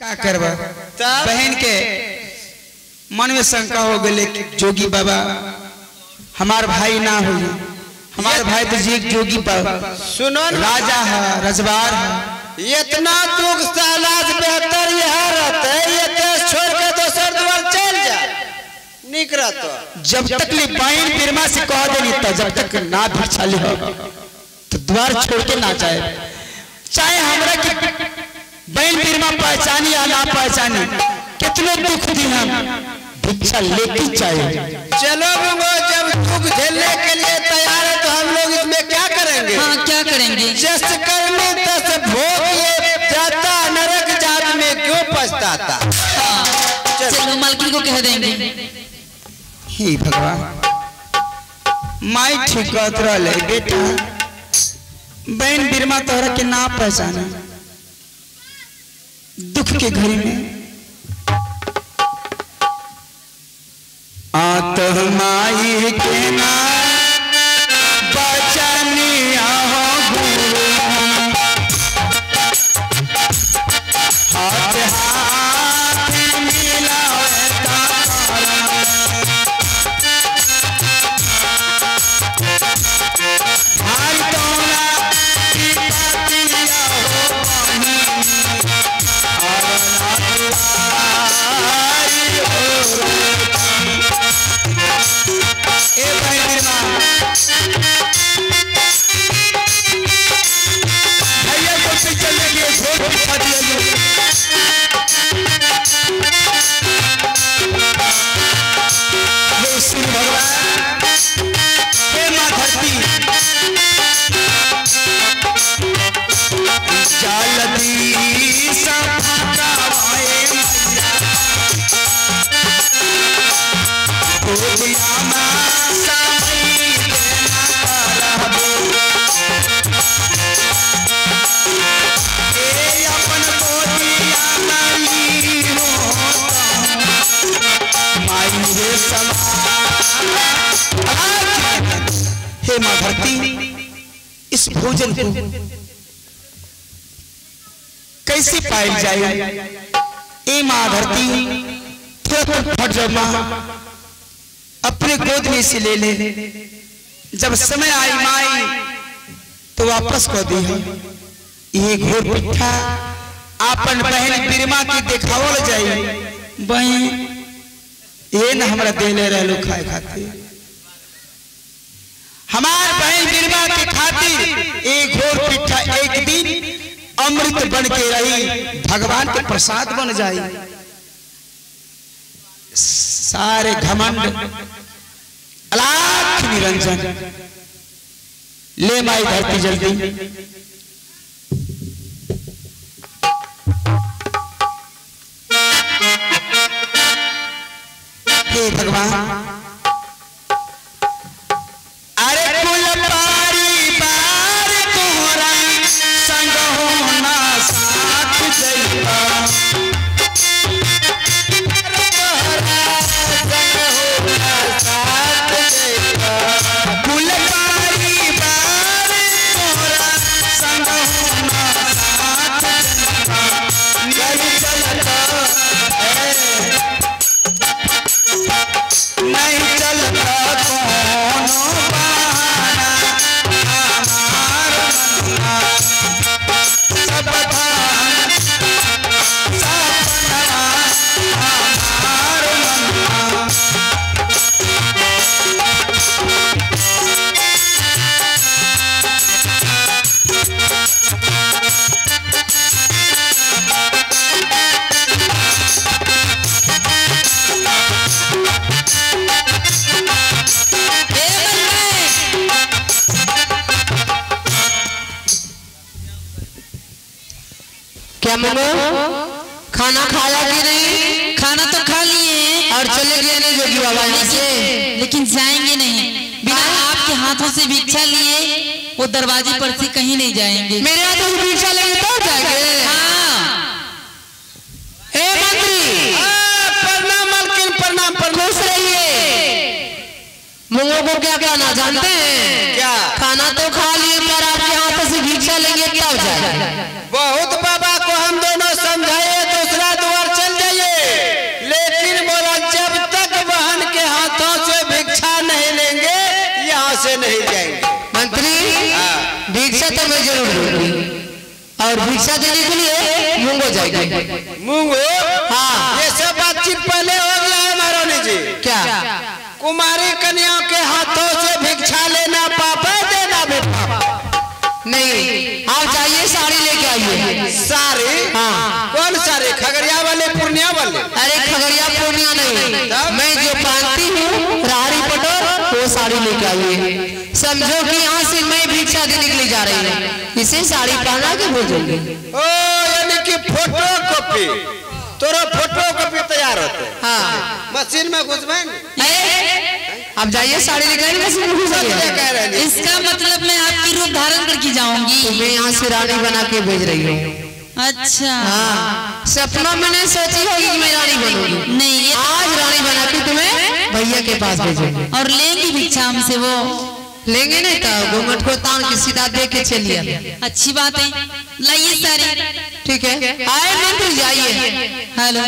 क्या करबा बहन के मन में शंका हो गई जोगी बाबा हमार भाई ना हो, हमारे भाई तो जी जोगी बाबा सुनो राजा है रजवार है। इतना दुख सालास बेहतर यह रहता है ये देश छोड़ के दोसर द्वार चल जा निकरा तो जब तक ले बाइन बिरमा से कह देनी तो जब तक ना भिक्षा ले तो द्वार छोड़ के ना जाए, चाहे हमरा के बहन बिरमा पहचानी या ना पहचानी कितने दुख दी हम भिक्षा लेके चाहिए। चलो बुंगो जब दुख झेलने के लिए तैयार है तो हम लोग इसमें क्या करेंगे? हाँ क्या करेंगे? जस कर्मे तस भोग ये जाता नरक जात में क्यों पछताता। हाँ चलो मालकिन को कह देंगे। हे भगवान माई ठीक रहे बेटा बहन बिरमा तोहरा के ना पहचाना दुख के घड़ी में आत माई के ना बचनिया हो गुरु हाथ हाथ मिलावे भाई तोरा की पतिया हो भैया को चलने के लिए भोग बिठा दिया श्री भगवान हे मां धरती जलदी हे मां धरती इस भोजन को कैसे पाई जाए? ए मां धरती थोड़ा फट जाओ मां अपने गोद में से ले ले, जब समय आई माई तो वापस को दी है। ये घोर पिट्ठा आपन बहन बिरमा की देखावल जाए बहन ये न हमरा देले रहलो खाए खातिर हमार बहन बिरमा के खातिर एक घोर पिट्ठा एक दिन अमृत बन के रही भगवान के प्रसाद बन जाए। सारे घमंड अलाख निरंजन ले माई धरती जल्दी हे भगवान क्या मनो खाना खाया कि नहीं? खाना तो खा लिए और चले गए नहीं जोगी बाबा से, लेकिन जाएंगे नहीं बिना आपके हाथों से भिक्षा लिए वो दरवाजे पर से कहीं नहीं जाएंगे। मेरे हाथों से भिक्षा लेंगे तो जाएंगे। हाँ हे मंत्री प्रणाम मालकिन प्रणाम खुश रहिए। मुंगों को क्या कहना जानते हैं? क्या खाना तो खा लिए पर आपके हाथों से भिक्षा लेंगे तब जाएंगे। बहुत बाबा को हम दोनों समझाए दूसरा जरूर दूंगी और भिक्षा देने के लिए मूंगो जाएगी। मूंगो? हाँ। ये सब बातचीत पहले हो गया है महारानी जी। क्या? कुमारी कन्याओं के हाथों से भिक्षा लेना पाप है, देना भी पाप? नहीं, आप जाइए साड़ी लेके आइए। साड़ी? हाँ। कौन साड़ी? खगड़िया वाले, पूर्णिया वाले? अरे खगड़िया पूर्णिया नहीं, मैं जो पहनती हूँ राहड़ी पटोर वो साड़ी लेके आइए। समझो कि यहाँ से मैं भिक्षा देने के लिए जा रही हूँ, इसे साड़ी पहना के भेजूंगी। ओ यानी कि फोटो कॉपी, तोरा फोटो कॉपी तैयार होते? हाँ। मशीन में घुसवाएंगे? अब जाइए साड़ी लेकर मशीन में घुस जाइए। इसका मतलब मैं आपकी रूप धारण करके जाऊंगी। मैं यहाँ से रानी बना के भेज रही हूँ। अच्छा। हाँ, सपनों में नहीं सोची होगी कि मैं रानी बनूंगी। नहीं, ये आज रानी बना के तुम्हें भैया के पास भेजूंगी। और लेंगी भिक्षा हमसे? वो लेंगे नहीं तो घूंघट को तान के सीधा दे के चलिए। अच्छी बात है, लाइए साड़ी। ठीक है, आए मंदिर जाइए। हेलो।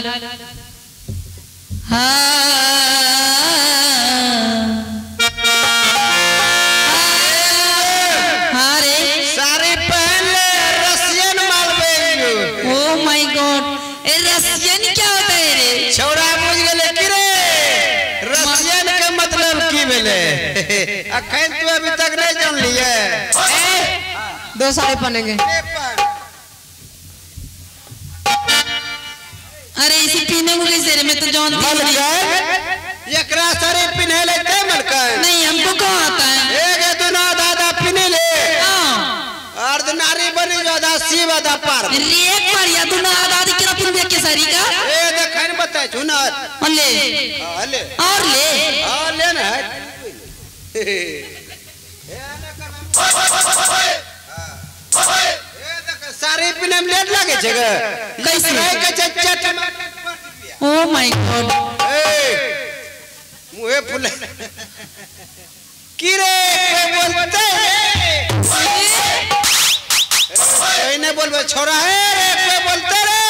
हाँ रे, साड़ी पहन ले, रसियन मालवेंगे। ओ माय गॉड, रसियन क्या होता है रे? छौरा बुझ गेले कि रे रसियन के मतलब की भेले? अखन तू अभी तक नहीं जान लिए? दो साड़ी पहनेंगे। अरे इसी पीने को कैसे रे? मैं तो जानती नहीं। एकरा साड़ी पिन्हे ले ते मलकन? नहीं, हमको कहाँ आता है? एक दुना दादा पिन्हे ले। हाँ। अर्धनारी बनी जो आधा सीव आधा पार। एक बार या तू ना आदि के रपिन देख के सारी का? ए देखन बता चुनार। और ले। ले। और ले। हां ले ना। साड़ी पिने में लेट लागे छे ग। कैसे? के चट ओ माय गॉड। ए मुहे फुले की रे के बोलते ए नहीं बोलबे छोरा है रे के बोलते रे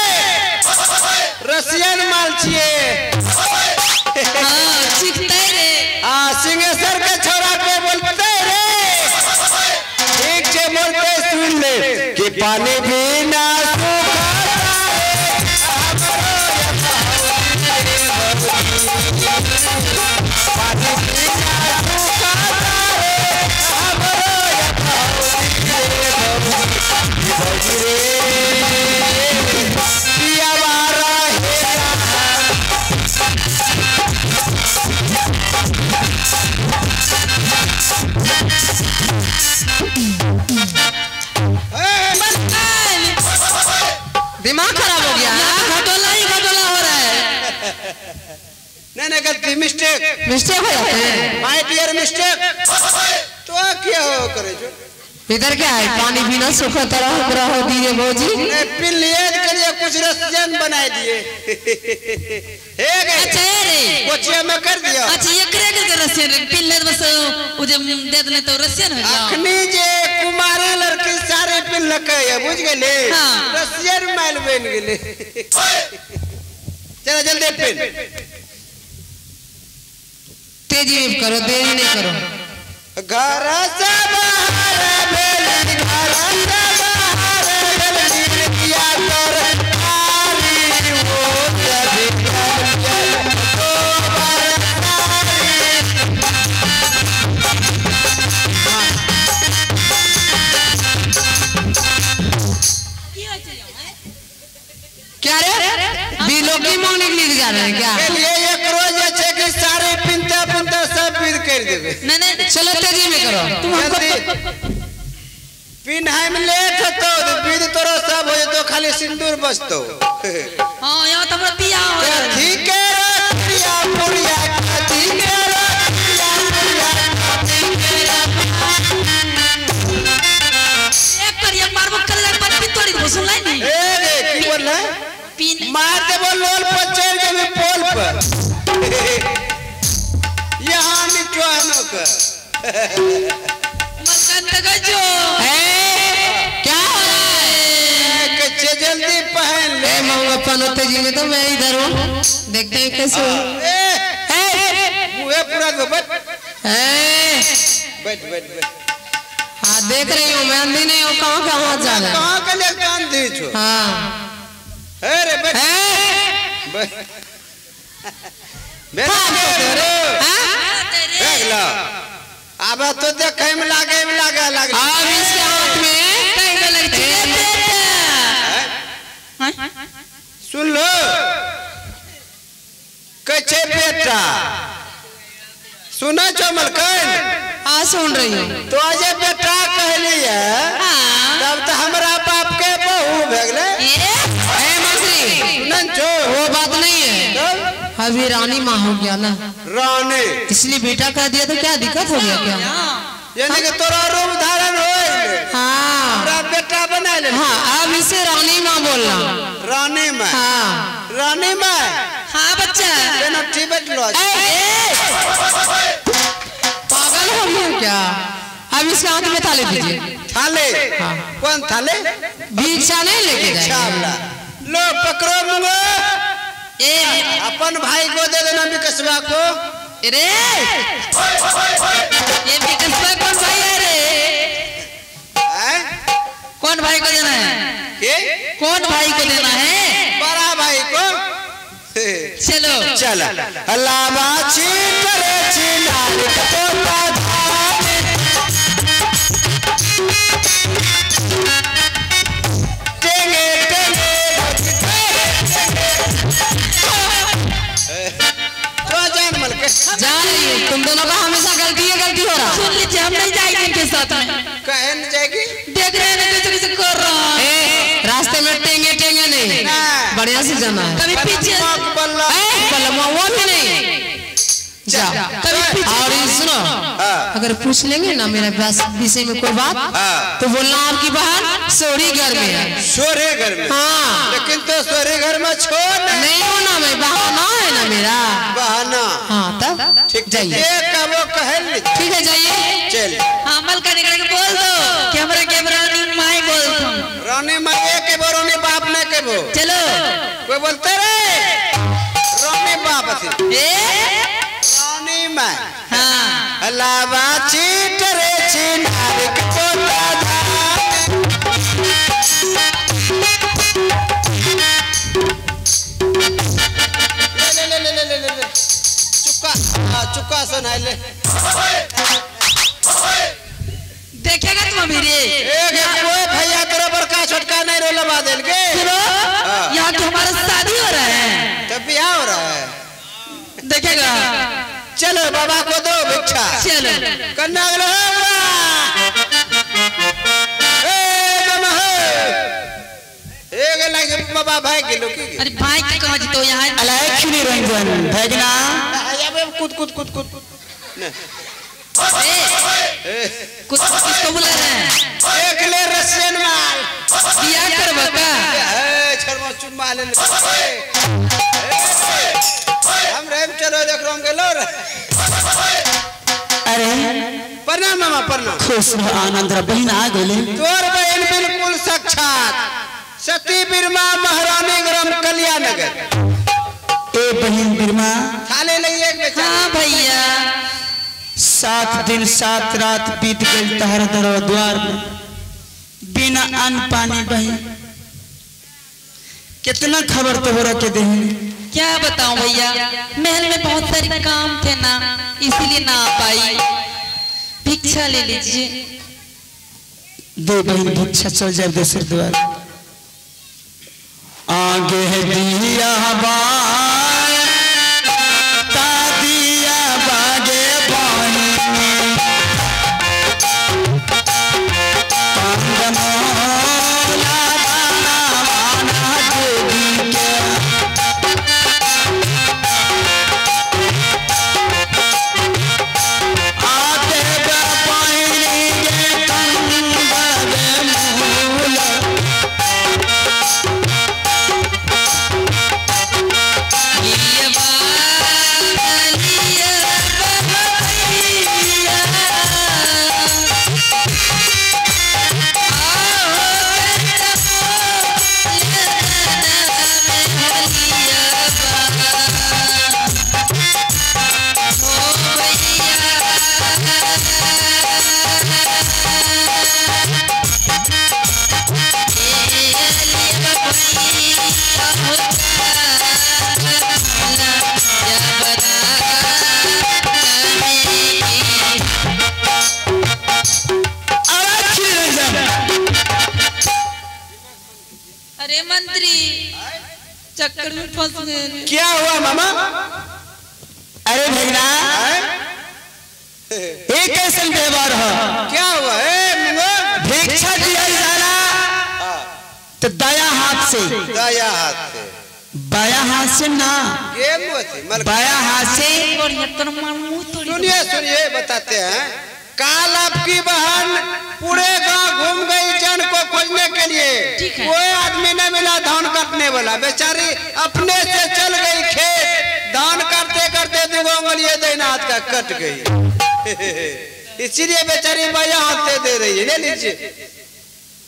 रसियन माल छिए। हां चिकते रे। सिंहेश्वर के छोरा के बोलते रे। ठीक छे बोलते सुन ले कि पानी भी ना दिमाग खराब हो गया। घटोला ही घटोला हो रहा है। नहीं गलती मिस्टेक हो जाते हैं। My dear mistake. तो क्या हो करे जो इधर क्या है? पानी पीना सुखा तरह रहो दिए भौजी। पिन लिए के लिए कुछ रसियन बनाए दिए। हे गे अच्छा रे। कोचिया में कर दिया। अच्छा ये करे के रसियन रे पिन ले बस उ जे दे दले तो रसियन हो जाओ। अखनी जे कुमारी लड़की सारे पिन लके है बुझ गेले। हाँ। रसियन माल बन गेले। चलो जल्दी पिन। तेजी में करो, देरी नहीं करो। घर से बाहर भेल, घर से बाहर भेल किया कर आरी वो सभी तो क्या रे? बिलो की मांगने के लिए जा रहे हैं क्या? ये एक रोज अच्छे कि सारे पिनता पिनता सब विद कर देबे। नहीं चलो तेजी में करो। तुम हमको पिन है में लेट तो विद तोरो सब हो तो खाली सिंदूर बचतो। हां यहाँ तो पिया हो रहा है। ठीक है प्रिया पुरिया ठीक है प्रिया पुरिया एक पर ये मारबो कर जा पर पिन तोड़ी दो सुन लाई नहीं। ए रे की बोल है? पिन मार दे बोल लोल पर चढ़ के मैं पोल पर। यहाँ निचवानो का मलकन तक जो क्या हो रहा है? कच्चे जल्दी पहन ले। अपन तेजी में तो मैं इधर हूँ, देखते हैं कैसे हो। मुहे पूरा दो बैठ ए, बैठ बैठ बैठ। हाँ देख रही हूँ मैं, अंधी नहीं हूँ। कहाँ कहाँ जा रहा है? कहाँ के लिए कान दी छो? हाँ अरे बेटा अब तो देखे में लागे अब इसके हाथ में सुन लो कचे बेटा सुना चमल कन। हाँ सुन रही हूँ। तो अजय बेटा कहली है तब तो हमरा बाप के बहू भगले वो बात नहीं है। अभी रानी माँ हो गया ना, रानी इसलिए बेटा कह दिया तो क्या दिक्कत हो गया क्या? यानी कि तोरा रूप धारण हो हाँ बेटा बना ले। हाँ अब इसे रानी माँ बोलना। रानी माँ हाँ रानी माँ हाँ बच्चा टिबट लो पागल हो गया क्या? अब इसके हाथ में थाले दीजिए। थाले हाँ। कौन थाले? भिक्षा नहीं लेके जाएगा। लो पकड़ो मुंगो अपन भाई को दे देना विकसवा को। अरे ये विकसवा कौन भाई है रे? कौन भाई को देना है? के? कौन भाई को देना है? बड़ा भाई को। चलो चल अल्लाह करे चिनार पोता टेंगे टेंगे जान रही तुम दोनों का हमेशा गलती हो रहा। सुन लीजिए हम नहीं जाएंगे इनके साथ में। कहे नहीं जाएगी? देख रहे हैं ना कैसे कैसे कर रहा है। रास्ते में टेंगे नहीं, बढ़िया से जाना है। कभी पीछे वो भी नहीं जा। और ये सुनो अगर पूछ लेंगे ना मेरा विषय में कोई बात तो बोलना आपकी बहन सोरी घर में है। सोरे घर में? हाँ लेकिन तो सोरे घर में छोड़ नहीं हो ना, मैं बहाना है ना मेरा बहाना। हाँ तब ठीक जाइए। ठीक है जाइए। चल हाँ मलका निकल के बोल दो कि हमरा के रानी माई बोल दो। रानी माई के बो रानी बाप ने के बो। चलो कोई बोलते रे रानी बाप थी रानी माई। हाँ अलावा चीट रे चिनार पोता ले चुका सुना ले। देखेगा तुम अभी रे? कोई भैया तेरा बड़का छोटका नहीं रो लगा देल के। यहाँ तो हमारा शादी हो रहा है। तब ब्याह हो रहा है देखेगा। चलो बाबा को दो भिक्षा। चलो कन्या बाबा भाई के लोग। अरे भाई के कहा जी तो यहाँ अलैक्ष्मी रंजन भैगना कूद कुछ किसको बुला रहे हैं? एक ले रसियन माल दिया कर बका छरमा चुम्मा ले हम रेम चलो देख रहा हूँ गेलो रे। अरे प्रणाम मामा प्रणाम। खुश रहो आनंद रहो बहन आ गई। तोर बहन बिल्कुल साक्षात सती बिरमा महारानी ग्राम कल्याण नगर। ए बहन बिरमा थाले लगी एक। हाँ भैया 7 दिन 7 रात बीत गई तहरा दरवा द्वार में बिना अन्न पानी बहन। कितना खबर तो हो रहा के दे। क्या बताऊं भैया महल में बहुत सारे काम थे ना इसीलिए ना आ पाई। भिक्षा ले लीजिए। दे बहन भिक्षा चल जाए दूसरे द्वार। आगे है दिया दिया बागे पानी चक्कर में फंस गए। क्या हुआ मामा? अरे भैया एक ऐसा व्यवहार है। क्या हुआ? भिक्षा दिया जाना तो दाया हाथ से, दाया हाथ से, बाया हाथ से ना, बाया हाथ से। सुनिए सुनिए बताते हैं। काल आपकी बहन पूरे गांव घूम गई जन को खोजने के लिए, कोई आदमी न मिला धान काटने वाला। बेचारी अपने से चल गई खेत, धान काटते करते दुगो उंगलियां देना हाथ का कट गई। इसीलिए बेचारी बाया हाथ दे रही है। ले लीजिए।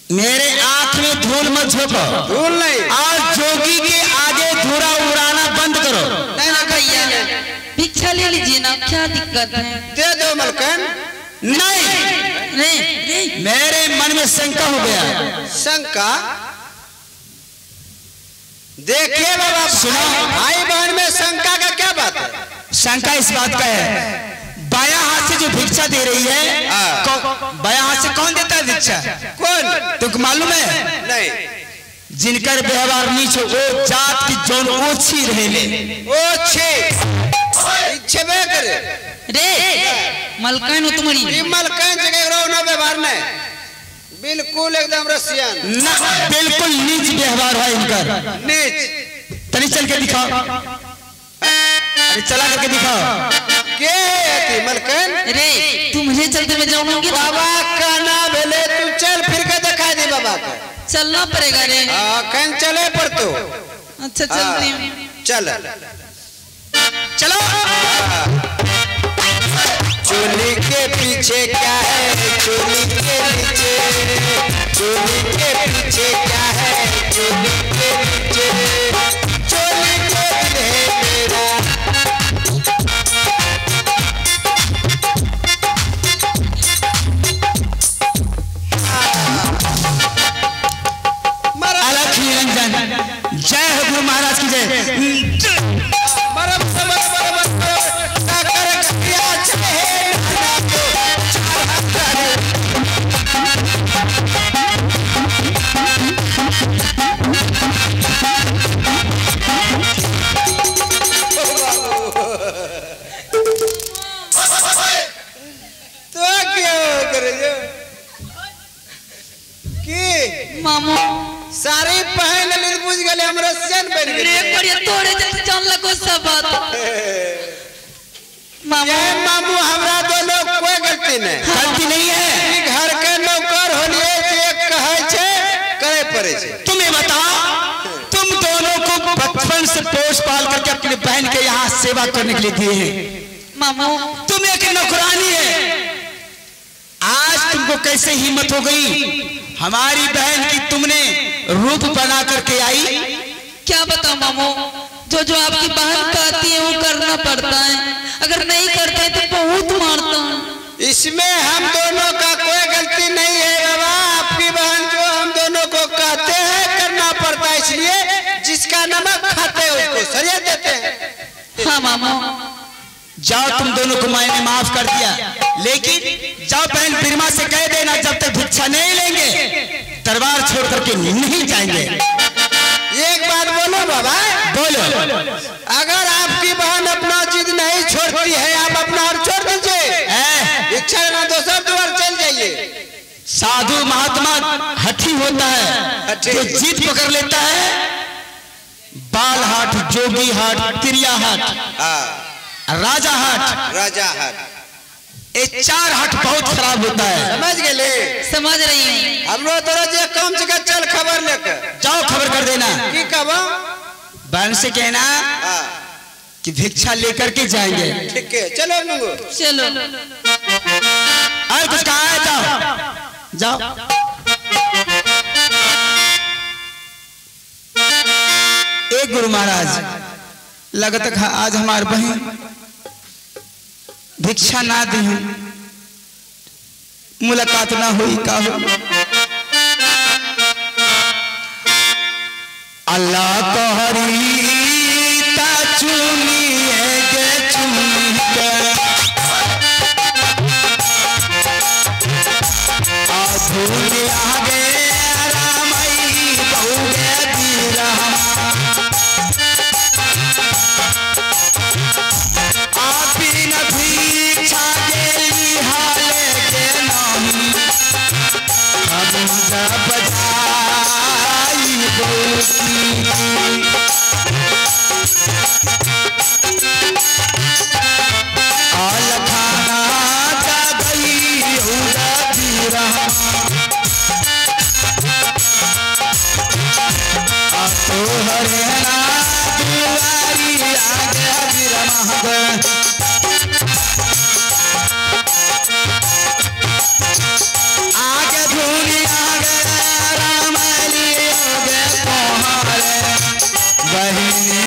मेरे आंख में धूल मत झोंको। धूल नहीं। आज जोगी के आगे धूरा उड़ाना बंद करो। नहीं ना भैया, भिक्षा ले लीजिए ना, क्या दिक्कत है? दे दो मलकन। नहीं, मेरे मन में शंका हो गया। शंका? देखिए बाबा, सुनो, भाई बहन में शंका का क्या बात है? शंका इस बात का है, बाया हाथ से जो भिक्षा दे रही है, बाया हाथ से कौन देता है भिक्षा? कौन? तुमको मालूम है? नहीं। जिनकर व्यवहार नीच वो जात की जौन ओछी रहेले, इच्छे में करे रे मलकन हो तुम्हारी। मलकन जगह रहो ना व्यवहार नहीं, बिल्कुल एकदम रसियन ना, बिल्कुल नीच व्यवहार है इनका। नीच। तनी चल के दिखाओ। अरे चला करके दिखाओ। के है मलकन? रे तू मुझे चलते में जाऊंगी। बाबा कहना भेले, तू चल फिर के दिखा दे बाबा का। चलना पड़ेगा रे। कहीं चले पर तो। अच्छा चलती हूँ। चल चलो। चोली के पीछे क्या है, चोली के नीचे, चोली के पीछे क्या है, चोली के नीचे, चोली के दिल है मेरा। अलख निरंजन, जय हो गुरु महाराज की जय। मामू सारी पहन ली, बुझ गए हम रसियन बन गए। रे बढ़िया तोड़े जल्दी जान लगो सब बात। मामू मामू हमरा दोनों कोई गलती नहीं, गलती नहीं है। घर के नौकर होलिए जे कहे छे करे पड़े छे। तुम्हें बताओ, तुम दोनों को बचपन से पोष पाल करके अपने बहन के यहाँ सेवा करने के लिए दिए हैं। मामू तुम एक नौकरानी है, आज तुमको कैसे हिम्मत हो गई हमारी बहन की तुमने रूप बना करके आई? क्या बताओ मामू, जो जो आपकी बहन कहती है वो करना पड़ता है, अगर नहीं करते हैं तो बहुत मारता है। इसमें हम दोनों का कोई गलती नहीं है बाबा। आपकी बहन जो हम दोनों को कहते हैं करना पड़ता है, इसलिए जिसका नमक खाते हैं उसको सजा देते हैं। हाँ मामू। जाओ, तुम दोनों को मैंने माफ कर दिया, लेकिन जाओ बहन बिरमा से कह देना जब तक भिक्षा नहीं लेंगे दरबार छोड़ करके नहीं जाएंगे। एक बात बोलो बाबा। बोलो। अगर आपकी बहन अपना जिद नहीं छोड़ती है, आप अपना और छोड़ दीजिए, भिक्षा लेना दूसरा द्वार चल जाइए। साधु महात्मा हठी होता है, जो जीत पकड़ लेता है। बाल हाट, जोगी हाट, तिरिया हाट, राजा हाट, राजा हाट, ये चार हाट बहुत खराब होता है। समझ गए? समझ रही हूँ। हम लोग तरह जे कम जगह चल खबर लेकर जाओ, खबर कर देना। की कहो? बहन से कहना कि भिक्षा लेकर के जाएंगे। ठीक है, चलो मंगो। चलो। और कुछ कहा है? जाओ जाओ। एक गुरु महाराज, लगता है आज हमारे बहन भिक्षा ना दी, मुलाकात ना हुई का हो। अल्लाह कहरी ता चुनिए गे चुन के आधुन आगे रामई बहुगे दी राम। ग